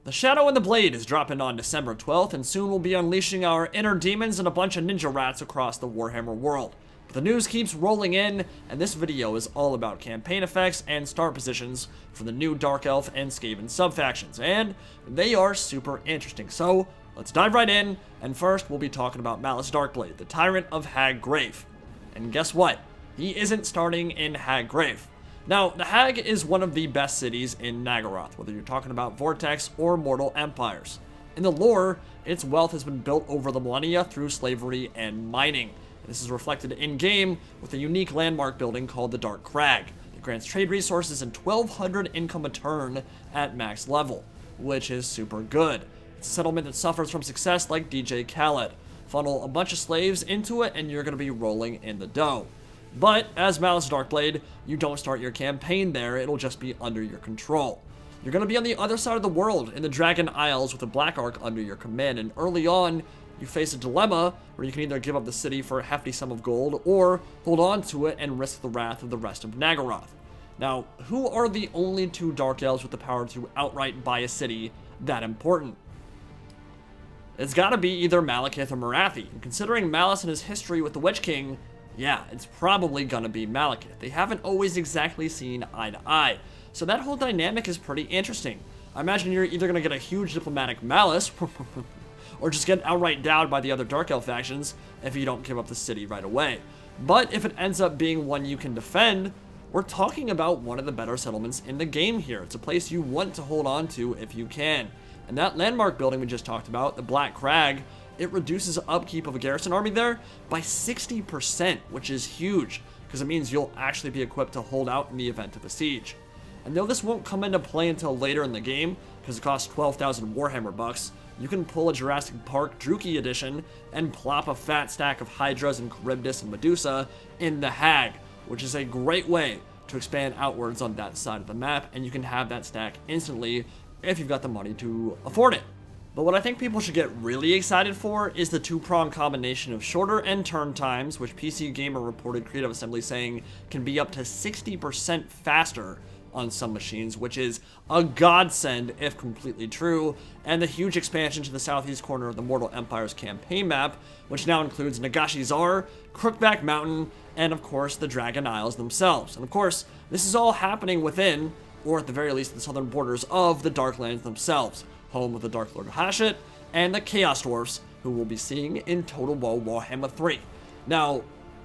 The Shadow and the Blade is dropping on December 12th, and soon we'll be unleashing our inner demons and a bunch of ninja rats across the Warhammer world. But the news keeps rolling in, and this video is all about campaign effects and start positions for the new Dark Elf and Skaven subfactions, and they are super interesting. So, let's dive right in, and first we'll be talking about Malus Darkblade, the Tyrant of Hag Grave. And guess what? He isn't starting in Hag Grave. Now, the Hag is one of the best cities in Naggaroth, whether you're talking about Vortex or Mortal Empires. In the lore, its wealth has been built over the millennia through slavery and mining. This is reflected in-game with a unique landmark building called the Dark Crag that grants trade resources and 1,200 income a turn at max level, which is super good. It's a settlement that suffers from success like DJ Khaled. Funnel a bunch of slaves into it and you're going to be rolling in the dough. But, as Malus Darkblade, you don't start your campaign there, it'll just be under your control. You're going to be on the other side of the world, in the Dragon Isles with the Black Ark under your command, and early on, you face a dilemma where you can either give up the city for a hefty sum of gold, or hold on to it and risk the wrath of the rest of Naggaroth. Now, who are the only two Dark Elves with the power to outright buy a city that important? It's gotta be either Malekith or Morathi, and considering Malus and his history with the Witch King, yeah, it's probably gonna be Malekith. They haven't always exactly seen eye to eye. So that whole dynamic is pretty interesting. I imagine you're either gonna get a huge diplomatic Malus, or just get outright downed by the other Dark Elf factions if you don't give up the city right away. But if it ends up being one you can defend, we're talking about one of the better settlements in the game here. It's a place you want to hold on to if you can. And that landmark building we just talked about, the Black Crag, it reduces upkeep of a garrison army there by 60%, which is huge, because it means you'll actually be equipped to hold out in the event of a siege. And though this won't come into play until later in the game, because it costs 12,000 Warhammer bucks, you can pull a Jurassic Park Druchii edition and plop a fat stack of Hydras and Charybdis and Medusa in the Hag, which is a great way to expand outwards on that side of the map, and you can have that stack instantly if you've got the money to afford it. But what I think people should get really excited for is the two-prong combination of shorter end turn times, which PC Gamer reported Creative Assembly saying can be up to 60% faster on some machines, which is a godsend if completely true, and the huge expansion to the southeast corner of the Mortal Empires campaign map, which now includes Nagashi Zar, Crookback Mountain, and of course the Dragon Isles themselves. And of course, this is all happening within, or at the very least the southern borders of the Darklands themselves, home of the Dark Lord Hashut and the Chaos Dwarfs, who we'll be seeing in Total War Warhammer 3. Now,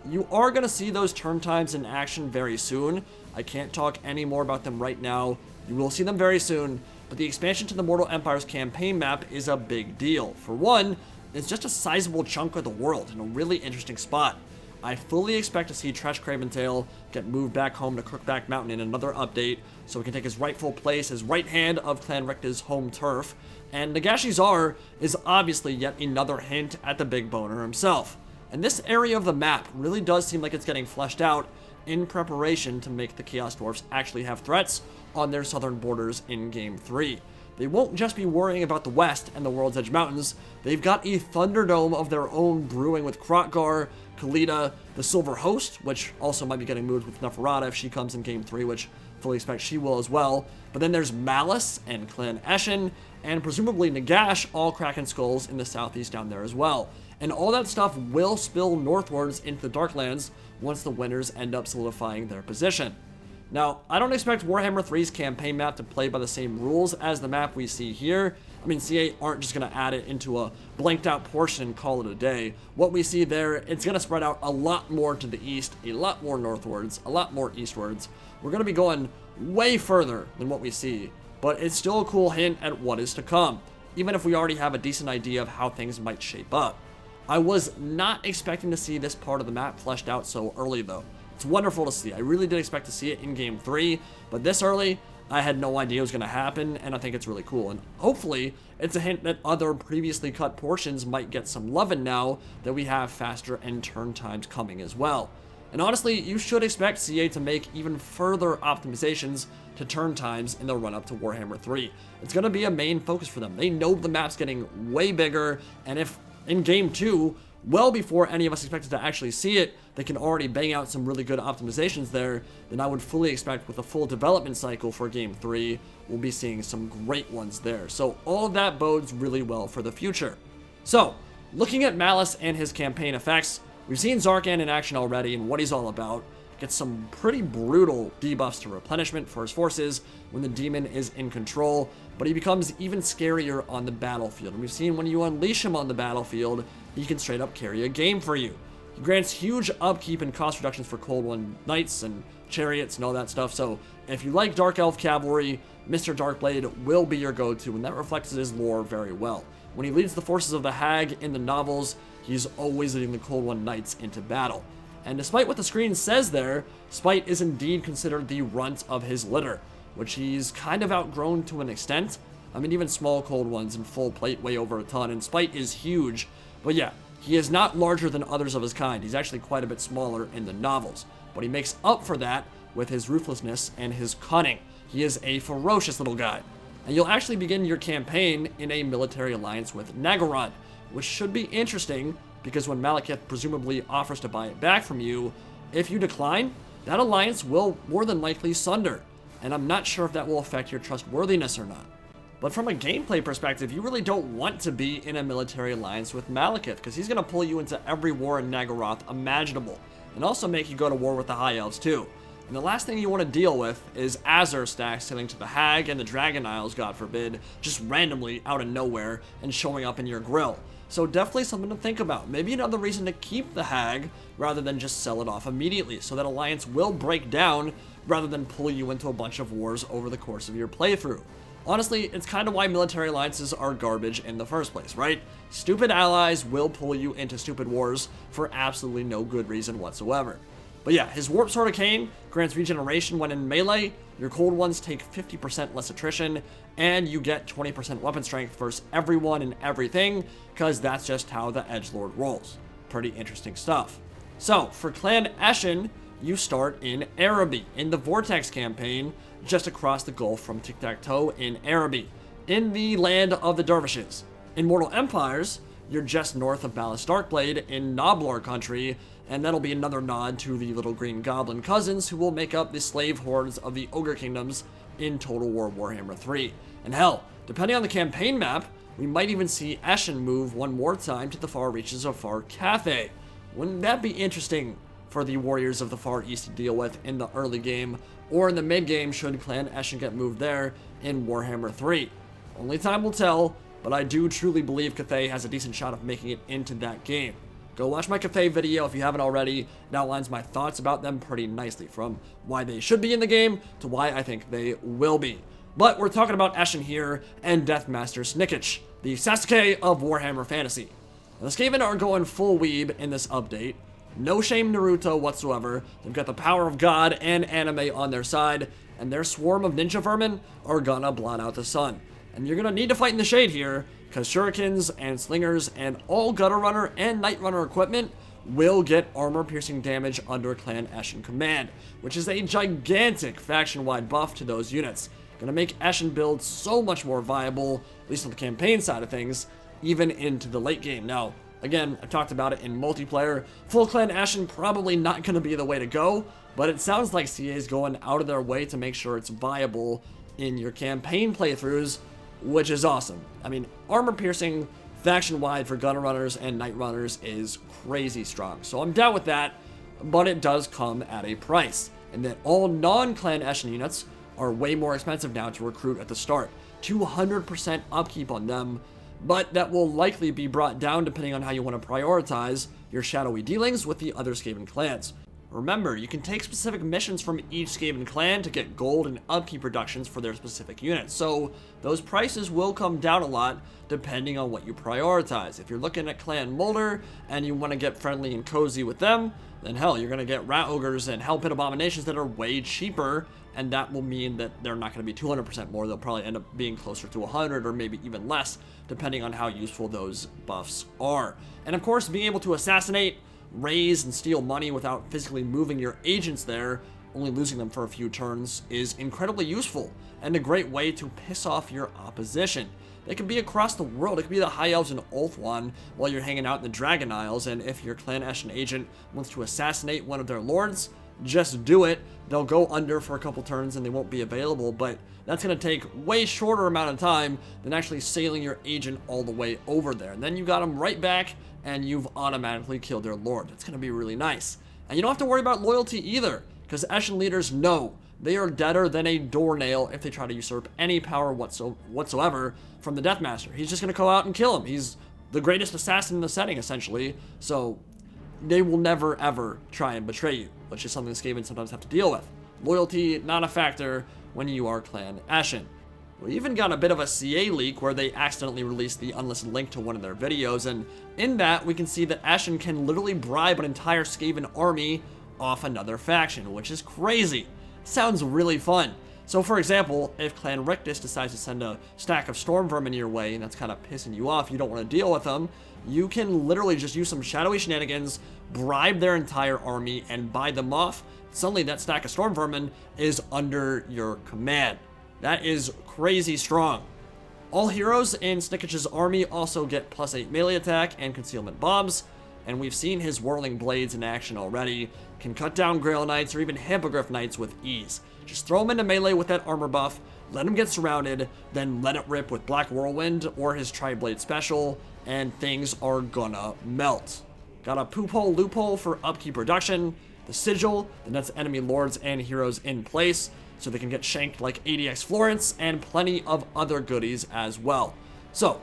you are going to see those turn times in action very soon. I can't talk any more about them right now. You will see them very soon, but the expansion to the Mortal Empires campaign map is a big deal. For one, it's just a sizable chunk of the world in a really interesting spot. I fully expect to see Tresh Craventail get moved back home to Crookback Mountain in another update, so he can take his rightful place as right hand of Clan Ricta's home turf, and Nagashi Zar is obviously yet another hint at the Big Boner himself. And this area of the map really does seem like it's getting fleshed out in preparation to make the Chaos Dwarfs actually have threats on their southern borders in Game 3. They won't just be worrying about the west and the World's Edge Mountains, they've got a Thunderdome of their own brewing with Krotgar, Khalida, the Silver Host, which also might be getting moved with Neferata if she comes in Game 3, which I fully expect she will as well. But then there's Malus and Clan Eshin, and presumably Nagash, all Kraken Skulls in the southeast down there as well. And all that stuff will spill northwards into the Darklands once the winners end up solidifying their position. Now, I don't expect Warhammer 3's campaign map to play by the same rules as the map we see here. I mean, CA aren't just going to add it into a blanked out portion and call it a day. What we see there, it's going to spread out a lot more to the east, a lot more northwards, a lot more eastwards. We're going to be going way further than what we see, but it's still a cool hint at what is to come, even if we already have a decent idea of how things might shape up. I was not expecting to see this part of the map fleshed out so early though. It's wonderful to see. I really did expect to see it in Game 3, but this early, I had no idea it was going to happen, and I think it's really cool. And hopefully, it's a hint that other previously cut portions might get some loving now that we have faster end turn times coming as well. And honestly, you should expect CA to make even further optimizations to turn times in the run-up to Warhammer 3. It's going to be a main focus for them. They know the map's getting way bigger, and if in Game 2, well before any of us expected to actually see it, they can already bang out some really good optimizations there, then I would fully expect with a full development cycle for Game 3, we'll be seeing some great ones there. So all of that bodes really well for the future. So, looking at Malus and his campaign effects, we've seen Zarkan in action already and what he's all about. Gets some pretty brutal debuffs to replenishment for his forces when the demon is in control, but he becomes even scarier on the battlefield. And we've seen when you unleash him on the battlefield, he can straight up carry a game for you. He grants huge upkeep and cost reductions for Cold One Knights and Chariots and all that stuff, so if you like Dark Elf Cavalry, Mr. Darkblade will be your go-to, and that reflects his lore very well. When he leads the forces of the Hag in the novels, he's always leading the Cold One Knights into battle. And despite what the screen says there, Spite is indeed considered the runt of his litter, which he's kind of outgrown to an extent. I mean, even small Cold Ones in full plate weigh over a ton, and Spite is huge. But yeah, he is not larger than others of his kind. He's actually quite a bit smaller in the novels. But he makes up for that with his ruthlessness and his cunning. He is a ferocious little guy. And you'll actually begin your campaign in a military alliance with Nagorod, which should be interesting, because when Malekith presumably offers to buy it back from you, if you decline, that alliance will more than likely sunder, and I'm not sure if that will affect your trustworthiness or not. But from a gameplay perspective, you really don't want to be in a military alliance with Malekith, because he's going to pull you into every war in Nagoroth imaginable, and also make you go to war with the High Elves too. And the last thing you want to deal with is Azur stacks sailing to the Hag and the Dragon Isles, God forbid, just randomly out of nowhere and showing up in your grill. So definitely something to think about. Maybe another reason to keep the Hag rather than just sell it off immediately, so that alliance will break down rather than pull you into a bunch of wars over the course of your playthrough. Honestly, it's kind of why military alliances are garbage in the first place, right? Stupid allies will pull you into stupid wars for absolutely no good reason whatsoever. But yeah, his Warp Sword of Cain grants regeneration when in melee, your Cold Ones take 50% less attrition, and you get 20% weapon strength versus everyone and everything, because that's just how the Edge Lord rolls. Pretty interesting stuff. So, for Clan Eshin, you start in Araby, in the Vortex campaign, just across the Gulf from Tic-Tac-Toe in Araby, in the land of the Dervishes. In Mortal Empires, you're just north of Malus Darkblade in Noblor country, and that'll be another nod to the little green goblin cousins who will make up the slave hordes of the Ogre Kingdoms in Total War Warhammer 3. And hell, depending on the campaign map, we might even see Eshin move one more time to the far reaches of Far Cathay. Wouldn't that be interesting for the warriors of the Far East to deal with in the early game, or in the mid game should Clan Eshin get moved there in Warhammer 3? Only time will tell, but I do truly believe Cathay has a decent shot of making it into that game. Go watch my Cathay video if you haven't already. It outlines my thoughts about them pretty nicely, from why they should be in the game to why I think they will be. But we're talking about Eshin here and Deathmaster Snikch, the Sasuke of Warhammer Fantasy. Now, the Skaven are going full weeb in this update. No shame Naruto whatsoever. They've got the power of God and anime on their side, and their swarm of ninja vermin are gonna blot out the sun. And you're gonna need to fight in the shade here, because shurikens and slingers and all gutter runner and night runner equipment will get armor-piercing damage under Clan Eshin command, which is a gigantic faction-wide buff to those units. Gonna make Eshin build so much more viable, at least on the campaign side of things, even into the late game. Now, again, I've talked about it in multiplayer. Full Clan Eshin probably not gonna be the way to go, but it sounds like CA is going out of their way to make sure it's viable in your campaign playthroughs, which is awesome. I mean, armor-piercing, faction-wide for gunner runners and night runners is crazy strong, so I'm down with that, but it does come at a price, and that all non-Clan Eshin units are way more expensive now to recruit at the start. 200% upkeep on them, but that will likely be brought down depending on how you want to prioritize your shadowy dealings with the other Skaven clans. Remember, you can take specific missions from each Skaven clan to get gold and upkeep reductions for their specific units, so those prices will come down a lot depending on what you prioritize. If you're looking at Clan Mulder and you want to get friendly and cozy with them, then hell, you're going to get Rat Ogres and Hell Pit Abominations that are way cheaper, and that will mean that they're not going to be 200% more. They'll probably end up being closer to 100 or maybe even less, depending on how useful those buffs are. And of course, being able to assassinate, raise, and steal money without physically moving your agents there only losing them for a few turns is incredibly useful and a great way to piss off your opposition. They could be across the world. It could be the High Elves in Ulthuan while you're hanging out in the Dragon Isles, and if your Clan Eshin agent wants to assassinate one of their lords, just do it. They'll go under for a couple turns and they won't be available, but that's going to take way shorter amount of time than actually sailing your agent all the way over there. And then you got them right back and you've automatically killed their lord. That's going to be really nice. And you don't have to worry about loyalty either, because Eshin leaders know they are deader than a doornail if they try to usurp any power whatsoever from the Deathmaster. He's just going to go out and kill him. He's the greatest assassin in the setting, essentially. So they will never, ever try and betray you, which is something the Skaven sometimes have to deal with. Loyalty, not a factor when you are Clan Eshin. We even got a bit of a CA leak where they accidentally released the unlisted link to one of their videos, and in that we can see that Eshin can literally bribe an entire Skaven army off another faction, which is crazy. Sounds really fun. So for example, if Clan Rictus decides to send a stack of storm vermin your way and that's kind of pissing you off, you don't want to deal with them, you can literally just use some shadowy shenanigans, bribe their entire army, and buy them off. Suddenly that stack of storm vermin is under your command. That is crazy strong. All heroes in Snikch's army also get +8 melee attack and concealment bombs, and we've seen his whirling blades in action already. Can cut down Grail Knights or even Hippogriff Knights with ease. Just throw him into melee with that armor buff, let him get surrounded, then let it rip with Black Whirlwind or his Tri-Blade special, and things are gonna melt. Got a poop hole loophole for upkeep reduction, the sigil that nets enemy lords and heroes in place so they can get shanked like ADX Florence, and plenty of other goodies as well. So,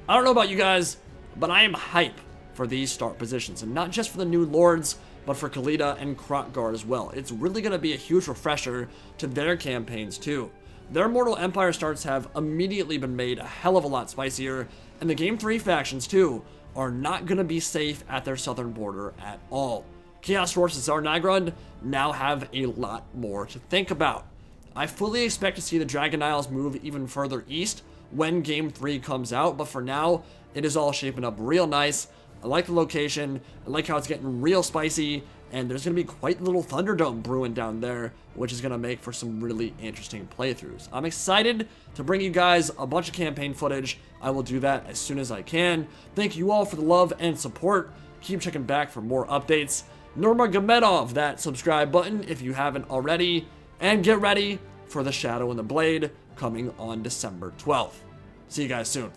I don't know about you guys, but I am hype for these start positions, and not just for the new lords, but for Khalida and Kroq-Gar as well. It's really going to be a huge refresher to their campaigns too. Their Mortal Empire starts have immediately been made a hell of a lot spicier, and the Game 3 factions too are not going to be safe at their southern border at all. Chaos Dwarfs and Zarnagrund now have a lot more to think about. I fully expect to see the Dragon Isles move even further east when Game 3 comes out, but for now, it is all shaping up real nice. I like the location, I like how it's getting real spicy, and there's going to be quite a little Thunderdome brewing down there, which is going to make for some really interesting playthroughs. I'm excited to bring you guys a bunch of campaign footage. I will do that as soon as I can. Thank you all for the love and support. Keep checking back for more updates. Nurmagomedov that subscribe button if you haven't already, and get ready for The Shadow and the Blade coming on December 12th. See you guys soon.